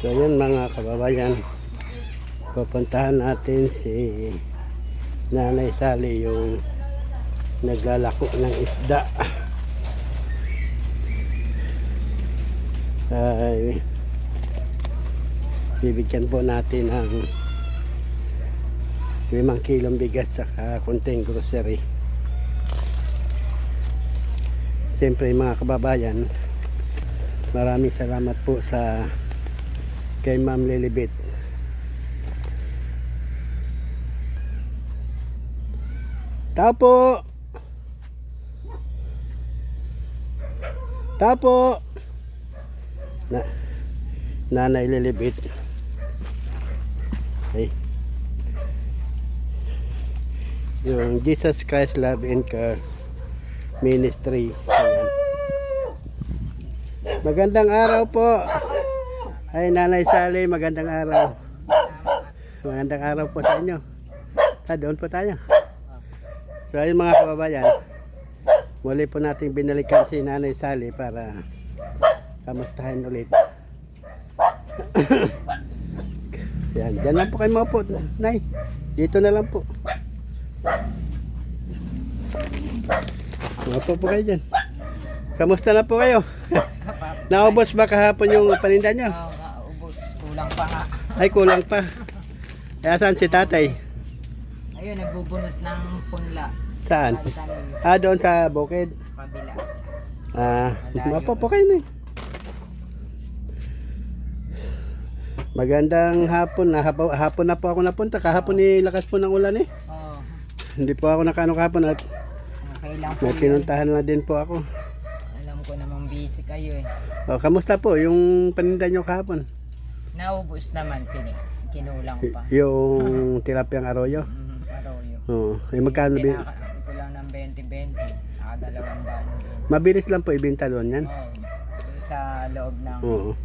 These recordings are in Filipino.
So yun mga kababayan, pupuntahan natin si Nanay Sally, yung naglalako ng isda. Ay bibigyan po natin ng 5 kilong bigas saka konting grocery. Siyempre mga kababayan, maraming salamat po sa kay Ma'am Lilibet. Tapo! Tapo! Nanay Lilibet. Okay. Yung Jesus Christ Love and Care Ministry. Ayan. Magandang araw po. Ay Nanay Sally, magandang araw. Magandang araw po sa inyo. Doon po tayo. So ayun mga kababayan, muli po natin binalikan si Nanay Sally para kamustahin ulit. Yan, dyan lang po kayo maupo, Nay. Dito na lang po. Maupo po kayo dyan. Kamusta na po kayo? Naubos ba kahapon yung paninda nyo? Ubos. Kulang pa nga. Ay, kulang pa. Kaya saan si tatay? Ayun, nagbubunot ng punla. Saan? Doon sa bukid. Kabila. Maupo po kayo na. Magandang hapon. Hapon na po ako napunta. Kahapon lakas po ng ulan eh. Oo. Hindi po ako nakano kahapon at Okay lang po may yun. pinuntahan na din po ako. Alam ko namang busy kayo eh. Kamusta po yung paninda nyo kahapon? Naubos naman sini. Kinulang pa. Yung tilapiyang arroyo? Arroyo. Oo. Magkano bin? Ito lang ng 20-20. Dalawang daan. Mabilis lang po ibenta doon yan. Oo. Sa loob ng Oo.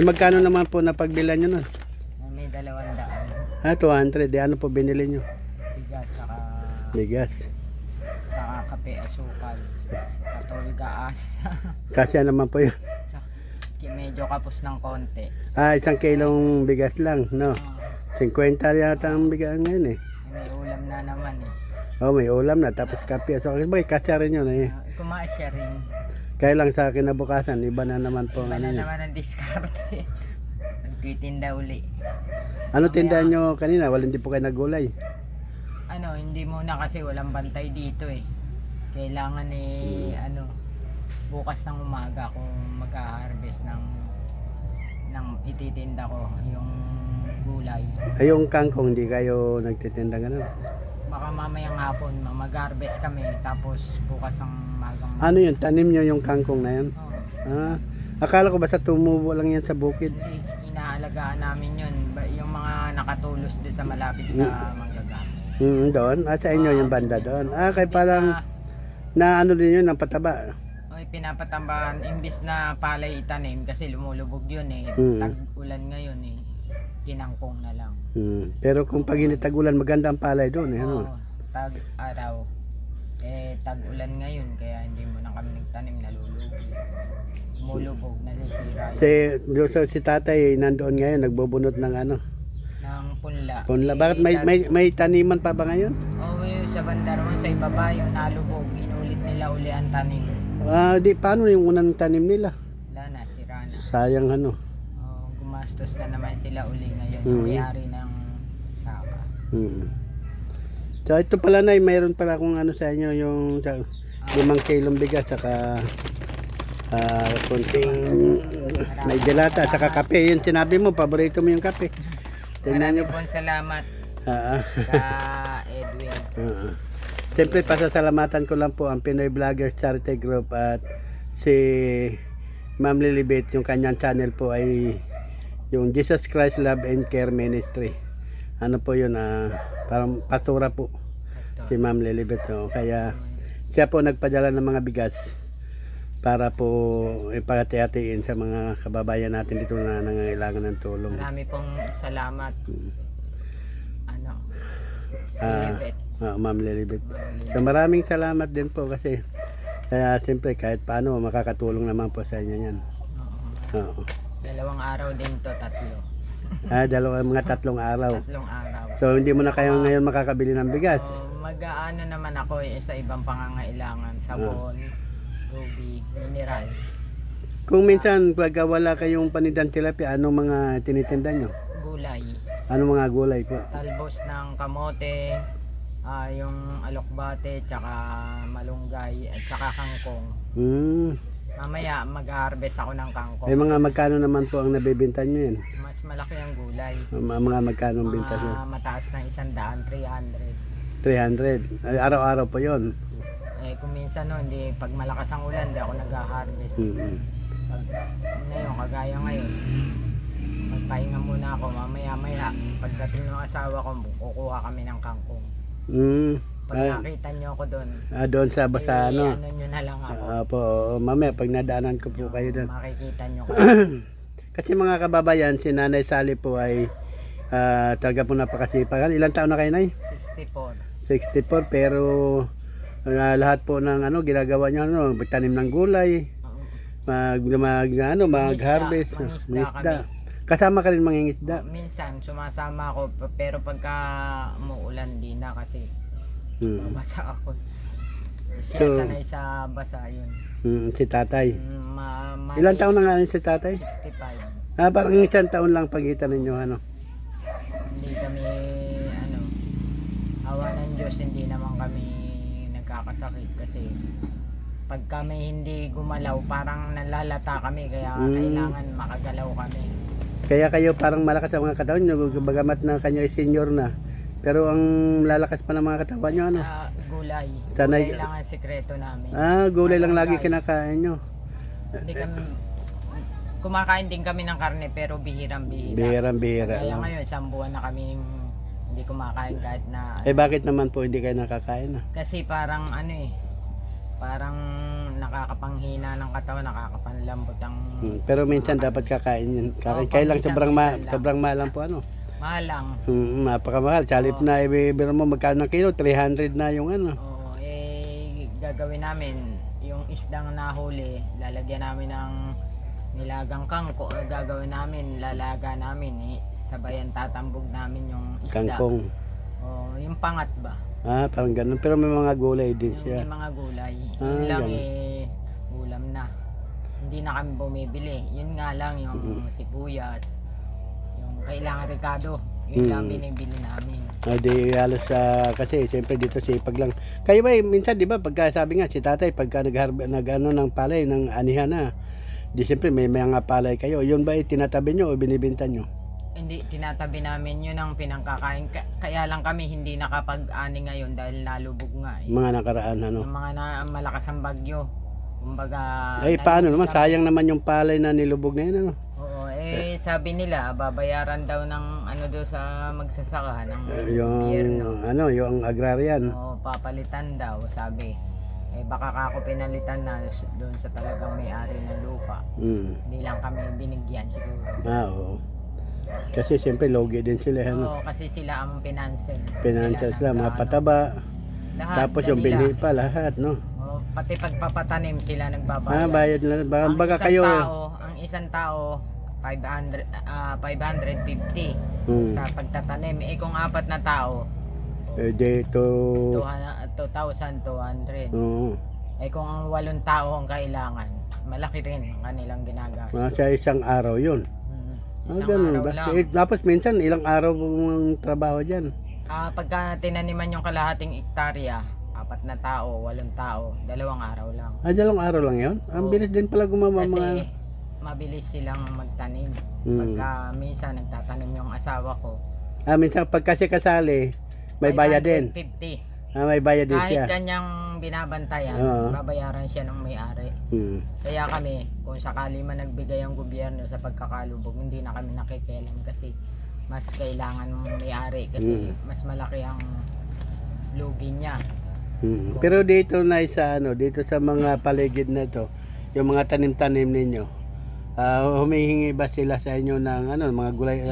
Magkano naman po napagbilan nyo nun? may 200. 200. Ano po binili nyo? Bigas saka Bigas. kape, asukal. Katol gaas. Kasya naman po yun. Medyo kapos ng konti. 1 kilong bigas lang, no? 50 yata ang bigas ngayon eh. May ulam na naman eh. May ulam na, tapos kape. So, kasya rin yun eh. Kumasya rin. Kaya lang sa kinabukasan, iba na naman po. Iba na naman ang diskarte. Nagtitinda uli. Ano tindahan nyo kanina? Hindi po kayo nagulay? Hindi muna kasi walang bantay dito eh. Kailangan bukas ng umaga kung mag-harvest ng ititinda ko yung gulay. Yung kangkong, hindi kayo nagtitinda ganun? Baka mamayang hapon mag-harvest kami tapos bukas ang magang. Ano yun? Tanim nyo yung kangkong na yun? Akala ko basta tumubo lang yan sa bukid. Hindi, inaalagaan namin yun. Yung mga nakatulos doon sa malapit sa manggagamot. Doon? Sa inyo yung banda doon? Kaya parang na ano din yun, ng pataba. Pinapatambahan, imbis na palay itanim kasi lumulubog yun eh. Tag-ulan ngayon eh. Kinangkong na lang. Pero kung pag initagulan, magandang palay doon eh. Tag-araw. Tag-ulan ngayon kaya hindi mo na kami nagtanim, nalulubog. Lumulubog, nasisira. Si tatay nandoon ngayon, nagbubunot ng ng punla. Punla. Bakit may taniman pa ba ngayon? Sa Bandarman, sa ibaba yung nalubog. Inulit nila uli ang tanim. Paano yung unang tanim nila? Wala na, sira na. Sayang Gumastos na naman sila uli ngayon. May-ari ng saka. So ito pala na, mayroon pala akong sa inyo yung 5 kilong bigas saka konting may gelata saka kape. Yun sinabi mo, paborito mo yung kape. Marami pong salamat sa Edwin. Siyempre pasasalamatan ko lang po ang Pinoy Vloggers Charity Group at si Ma'am Lilibet, yung kanyang channel po ay yung Jesus Christ Love and Care Ministry. Ano po yun, parang pastora po si Ma'am Lilibet. Kaya siya po nagpadala ng mga bigas para po ipagati-hatiin sa mga kababayan natin dito na nangangailangan ng tulong. Marami pong salamat. Lilibet. Ma'am Lilibet. So maraming salamat din po kasi kaya siyempre kahit paano makakatulong naman po sa inyo yan. Oo. Dalawang araw din to, tatlo. Mga 3 araw. 3 araw. So hindi mo na kayo ngayon makakabili ng bigas. So, mag-aano naman ako sa ibang pangangailangan, sabon, tubig, mineral. Kung minsan pagka wala kayong panindang tilapia, anong mga tinitinda nyo? Gulay. Anong mga gulay po? Talbos ng kamote, yung alokbate, tsaka malunggay, at tsaka kangkong. Mamaya mag-harvest ako ng kangkong. Ay mga magkano naman po ang nabibenta nyo yun? Mas malaki ang gulay. Mga magkano ang binta nyo? Mataas ng 100, 300. 300. Ay, araw-araw po yun. Kung minsan hindi, pag malakas ang ulan, hindi ako nag-harvest. Pag ngayon, kagaya ngayon, magpahinga muna ako, mamaya-maya, pagdating ng asawa ko, kukuha kami ng kangkong. Pag nakita nyo ako doon, doon sa basa ano? Ano nyo na lang ako. Po, mamaya pag nadaanan ko po kayo doon. Makikita nyo ko. Kasi mga kababayan, si Nanay Sally po ay talaga po napakasipagan. Ilang taon na kayo, Nay? 64. 64, pero lahat po ng ginagawa niyo, magtanim ng gulay, mag-harvest, mangisda. Kasama ka rin mangingisda. Minsan sumasama ako, pero pagka umuulan di na kasi babasa ako. Siya sanay sa basa yun. Si tatay. Ilang taon na nga yun si tatay? 65. Parang isang taon lang pagitan ninyo Hindi kami awa ng Diyos, hindi naman kami nagkakasakit kasi pag kami hindi gumalaw parang nalalata kami, kaya kailangan makagalaw kami. Kaya kayo parang malakas ang mga katawan nyo, bagamat na kanyo ay senior na, pero ang lalakas pa ng mga katawan nyo Gulay. Sanay, Gulay lang ang sikreto namin. Gulay lang lagi kinakain nyo. Hindi kami kumakain din kami ng karne, pero bihirang-bihira. Bihirang-bihira. Kaya ngayon, 1 buwan na kami hindi kumakain kahit na... Bakit naman po hindi kayo nakakain? Kasi parang parang nakakapanghina ng katawan, nakakapanlambot ang... Pero minsan dapat kakain yun. Kaya lang sobrang mahal lang po Mahal lang. Napakamahal. Salip na ibibiro mo magkano ng kilo, 300 na yung Oo, gagawin namin yung isdang nahuli, lalagyan namin ng nilagang kangko, gagawin namin, lalaga namin, sabayan tatambog namin yung isda. Kangkong. Yung pangat ba? Parang ganun. Pero may mga gulay din siya. May mga gulay. Yun lang ulam na. Hindi na kami bumibili. Yun nga lang yung sibuyas, yung kailangan Ricardo. Yun lang binibili namin. Di halos kasi siyempre dito sipag lang. Kayo ba minsan di ba pagka sabi nga si tatay pagka ng palay ng anihan na, di siyempre may mga palay kayo. Yun ba tinatabi nyo o binibenta nyo? Hindi, tinatabi namin yun ang pinangkakain. Kaya lang kami hindi nakapag-ani ngayon dahil nalubog nga. Mga nakaraan Yung mga malakas ang bagyo. Kumbaga... paano naman? Sayang naman yung palay na nilubog na yun Oo, sabi nila babayaran daw ng doon sa magsasaka ng yung yung agrarian. Oo, papalitan daw, sabi. Baka kako pinalitan na doon sa talagang may-ari ng lupa. Hindi lang kami binigyan siguro. Oo. Kasi siyempre logi din sila Oo, kasi sila ang financial sila, mga pataba. Lahat, tapos yung bili pa lahat, pati pagpapatanim sila nagbabayad. Bayad na. Baka kayo ang isang tao 550 sa pagtatanim. Kung 4 na tao dito 2,200. Kung 8 tao ang kailangan, malaki rin ang kanilang ginagastos. Sa isang araw yun. Ganun ba? Tapos minsan ilang araw ang trabaho dyan. Pagka tinaniman yung kalahating hektarya, 4 na tao, 8 tao, 2 araw lang. 2 araw lang yun? Ang bilis din pala gumawa kasi mabilis silang magtanim. Pagka minsan nagtatanim yung asawa ko. Minsan pagka si kasali, may bayad din. 550. May bayad din siya. Kahit kanyang binabantayan, babayaran siya ng may-ari. Kaya kami, kung sakali man nagbigay ang gobyerno sa pagkakalubog, hindi na kami nakikialam kasi mas kailangan ng may-ari kasi mas malaki ang lugi niya. Pero dito na dito sa mga paligid na to, yung mga tanim-tanim ninyo, humihingi ba sila sa inyo ng mga gulay,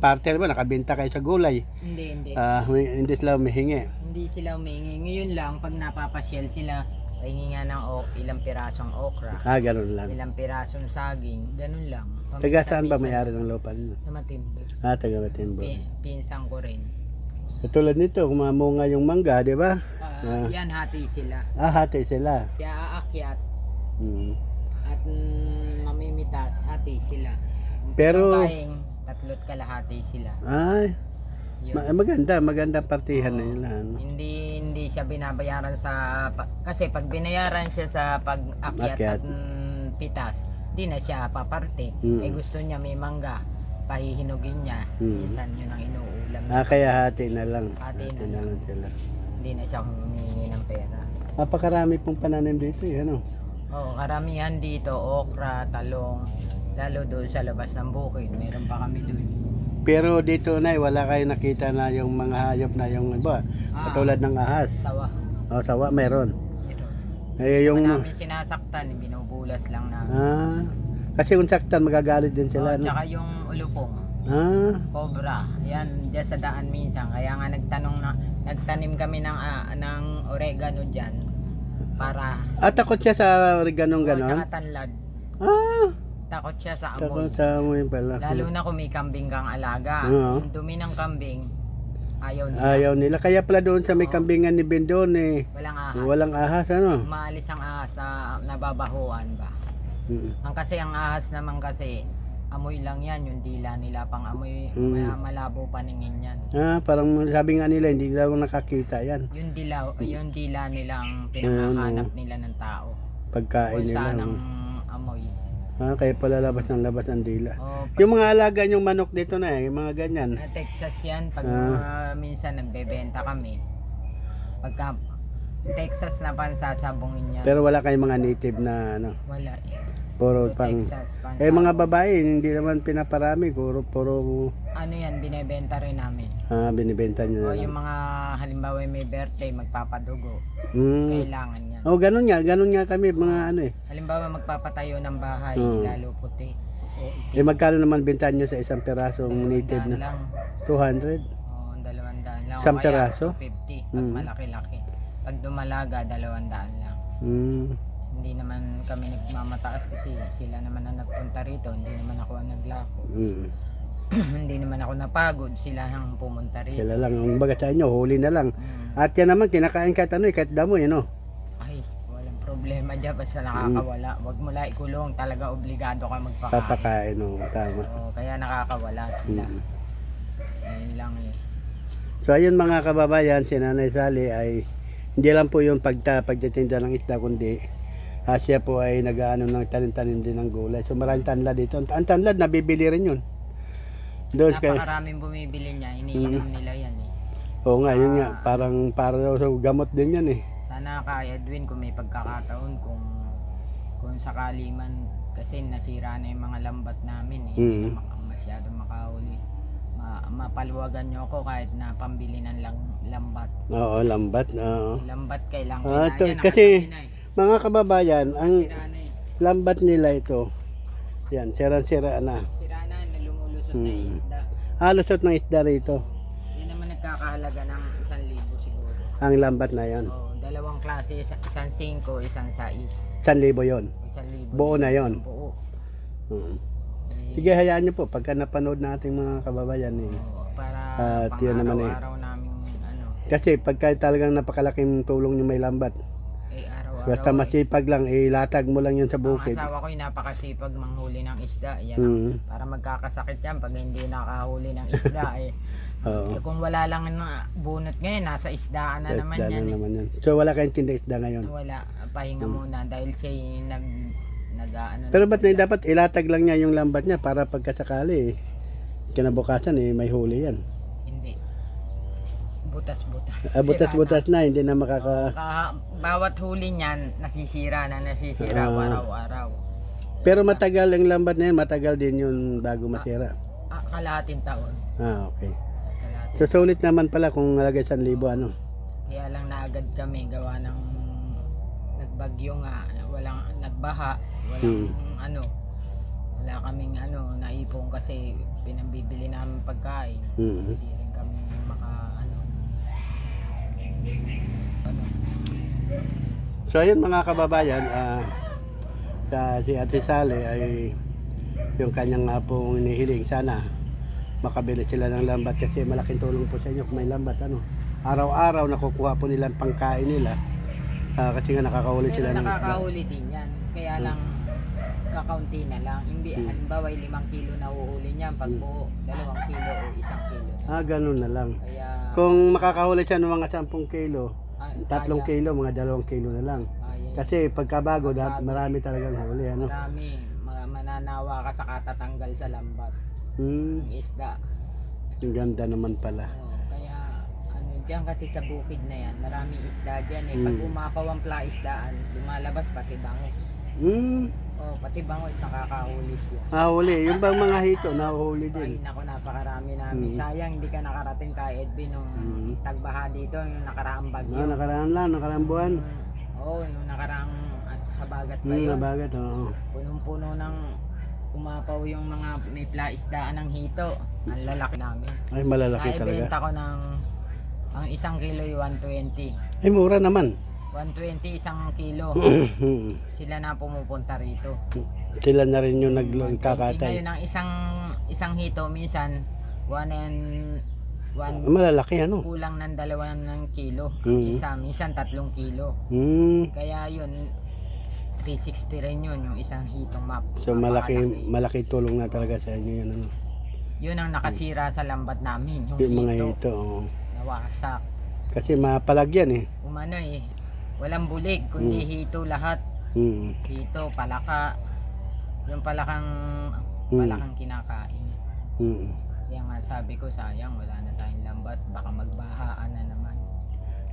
partner ba nakabenta kayo sa gulay? Hindi. Hindi sila humihingi. Hindi sila humihingi. Ngayon lang pag napapasyal sila, pahingi nga ng ilang pirasong okra. Ganun lang. Ilang pirasong saging, ganun lang. Taga saan ba may-ari ng lupa nila? Sa Matimbo. Taga Matimbo. Pinsan ko rin. Katulad nito, kumamunga yung mangga, di ba? Yan, hati sila. Hati sila. Siya aakyat Hmm. at mamimitas, hati sila. Pero- Ang kaing, tatlot kalahati sila. Ay, Yun. maganda partihan na nila. Ano? Hindi siya binabayaran kasi pag binayaran siya sa pag-akyat Akyat. at pitas, di na siya paparte. Mm. Gusto niya may mangga, pahihinugin niya. Minsan yun ang inuulam. Kaya hati na lang. Hati na na lang. lang sila. Hindi na siya humingi ng pera. Napakarami pong pananim dito, ano? Oo, karamihan dito, okra, talong, lalo doon sa labas ng bukid. Meron pa kami doon. Pero dito na wala kayo nakita na yung mga hayop na yung iba, katulad ng ahas. Sawa. Sawa meron. Meron. Yung Namin sinasaktan, binubulas lang namin. kasi kung saktan magagalit din sila, no? Tsaka yung ulupong, cobra, yan dyan sa daan minsan. Kaya nga nagtanim kami ng oregano dyan para Takot siya sa ganong ganon? tsaka tanlad. Takot siya sa Takot amoy. sa amoy pala. Lalo na kung may kambing kang alaga. Oo. Yung dumi ng kambing, ayaw nila. Ayaw nila. Kaya pala doon sa may kambingan ni Bendon Walang ahas. walang ahas, ano? Maalis ang ahas sa nababahuan ba. Mm. Kasi ang ahas naman kasi, amoy lang yan, yung dila nila pang amoy, malabo paningin yan. Parang sabi nga nila, hindi daw nakakita yan. Yung dila nilang pinakahanap nila ng tao. Pagkain Kung nila. saan ang amoy. Kaya pala labas ng dila. O, Yung mga alaga yung manok dito na yung mga ganyan. Texas yan, pag minsan nagbebenta kami. Pagka Texas na pansasabungin yan. Pero wala kayong mga native na ano, Wala. puro pang Texas mga babae hindi naman pinaparami, puro ano yan, binebenta rin namin. binibenta niyo O na yung lang. mga halimbawa may birthday, magpapadugo. Mm. Kailangan yan. Ganun nga kami mga ano Halimbawa magpapatayo ng bahay, lalo puti. O itim. magkano naman benta niyo sa isang pirasong native 200 na? lang. 200? O, 200 lang. Isang O kaya piraso? 250 pag malaki-laki. Pag dumalaga, 200 lang. Mm. Hindi naman kami nagmamataas kasi sila naman ang nagpunta rito. Hindi naman ako ang naglako. Mm. Hindi naman ako napagod. Sila ang pumunta rito. Sila lang ang baga sa inyo, huli na lang. At yan naman kinakain kahit ano, kahit damo no. Ay, walang problema dyan. Basta nakakawala. Wag mo lang ikulong. Talaga obligado ka magpakain. Papakain, tama. O, kaya nakakawala sila. Ayun lang eh. So ayun mga kababayan, si Nanay Sally ay hindi lang po yung pagtitinda ng isda, kundi siya po ay nag-aano ng tanim-tanim din ng gulay. So maraming tanlad dito. Ang tanlad nabibili rin yun. Doon Napakaraming bumibili niya. Iniinom nila yan eh. Oo nga, yun nga. Parang para sa gamot din yan eh. Sana kaya Edwin kung may pagkakataon kung sakali man kasi nasira na yung mga lambat namin eh. Hindi na masyadong makahuli. Mapaluwagan nyo ako kahit na pambili ng lambat. Oo, lambat. Lambat kailangan kasi mga kababayan, ang sira na eh. lambat nila ito. Yan, sira-sira na. Sira na, nalumulusot na isda. Lusot ng isda rito. Yan naman nagkakahalaga ng 1,000 siguro. Ang lambat na yon. Dalawang klase, isang 5, isang 6. 1,000 yon. 1,000. Buo na yon. Buo. Sige, hayaan nyo po pagka napanood nating mga kababayan Para yun naman pang-araw-araw namin kasi pagka talagang napakalaking tulong yung may lambat, araw-araw. basta masipag lang, ilatag mo lang yun sa bukid. Ang asawa ko napakasipag manghuli ng isda. Yan para magkakasakit yan pag hindi nakahuli ng isda kung wala lang na bunot ngayon, nasa isdaan na naman yan. Naman yan. So wala kayong tinda isda ngayon? Wala, pahinga muna dahil siya Pero ba't dapat ilatag lang niya yung lambat niya para pagkasakali kinabukasan may huli yan? Hindi. Butas-butas. Butas-butas na, hindi na bawat huli niyan nasisira araw-araw. Pero matagal ang lambat na yan, matagal din yun bago masira. Kalahating taon. Okay. So sulit naman pala kung nalagay 1,000 ano. Kaya lang naagad kami gawa ng nagbagyo nga, walang nagbaha, walang wala kaming naipon kasi pinambibili namin pagkain. Hindi rin kami So ayun mga kababayan, si Ate Sally ay yung kanyang nga pong inihiling. Sana makabili sila ng lambat kasi malaking tulong po sa inyo kung may lambat. Araw-araw nakukuha po nila ang pangkain nila. Kasi nga nakakahuli Pero sila ng isda. nakakahuli din yan. Kaya lang kakaunti na lang. Halimbawa 5 kilo na uhuli niyan. Pag buo 2 kilo o 1 kilo. Ganun na lang. Kaya Kung makakahuli siya ng mga 10 kilo, 3 kaya, kilo, mga 2 kilo na lang. kaya, Kasi pagkabago, marami talagang huli. marami. Mananawa ka sa katatanggal sa lambat. Hmm, Ng isda. ang ganda naman pala. Kaya diyan kasi sa bukid na yan, maraming isda dyan eh. Pag umapaw ang plaisdaan, lumalabas pati bangos. Pati bangos nakakahuli siya. Huli. Yung bang mga hito, nahuhuli din. Ay nako, napakarami namin. Sayang hindi ka nakarating kay Edwin nung tagbaha dito, yung nakaraang bagyo. Nakaraan lang, nakaraang buwan. Nung nakaraang habagat pa yun. Nabagat, oo. Punong-puno ng umapaw yung mga may plaisdaan ng hito. Ang lalaki namin. Ay, malalaki Naibenta talaga. ko ng ang 1 kilo ay 120. Ay, mura naman. 120 1 kilo. Sila na pumupunta rito. Sila na rin yung 120. nagkakatay. Ngayon ang isang hito minsan 1 Malalaki, kulang ng 2 kilo. Minsan 3 kilo. Kaya yun 360 rin yun yung isang hitong map. So, malaki tulong na talaga sa inyo yun, Yun ang nakasira sa lambat namin. Yung mga hito, oo. Nawasak. Kasi mapalagyan Umano walang bulig, kundi hito lahat. Hito, palaka. Yung palakang kinakain. Kaya nga sabi ko, sayang, wala na tayong lambat. Baka magbahaan na naman.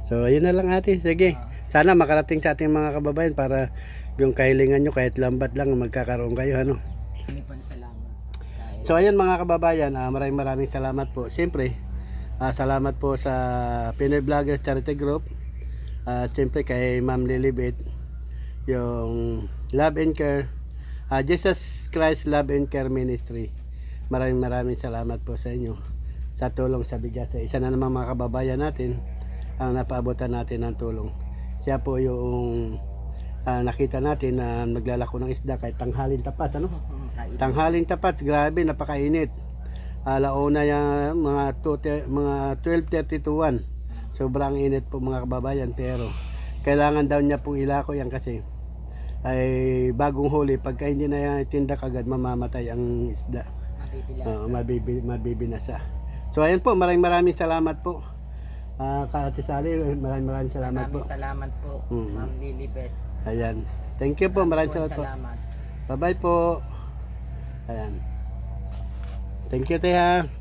So, ayun na lang ate. Sige. Sana makarating sa ating mga kababayan para yung kahilingan nyo, kahit lambat lang, magkakaroon kayo, Hindi po salamat. So, ayun mga kababayan, maraming salamat po. Siyempre, salamat po sa Pinoy Vloggers Charity Group. Siyempre kay Ma'am Lilibet, yung Love and Care, Jesus Christ Love and Care Ministry. Maraming salamat po sa inyo sa tulong sa bigas. Isa na naman mga kababayan natin ang napaabutan natin ng tulong. Siya po yung nakita natin na naglalako ng isda kahit tanghalin tapat. Tanghalin tapat, grabe, napakainit. Alauna yung mga 12:30 to 1. Sobrang init po mga kababayan, pero kailangan daw niya pong ilako yan kasi ay bagong huli. Pagka hindi na yan tindak agad, mamamatay ang isda. Mabibinasa. So ayan po, maraming salamat po. Kaati Sally, maraming salamat po. Salamat po, Ma'am Lilibet. Ayan. Thank you po, maraming salamat po. Bye bye po. Ayan. Thank you, Teha.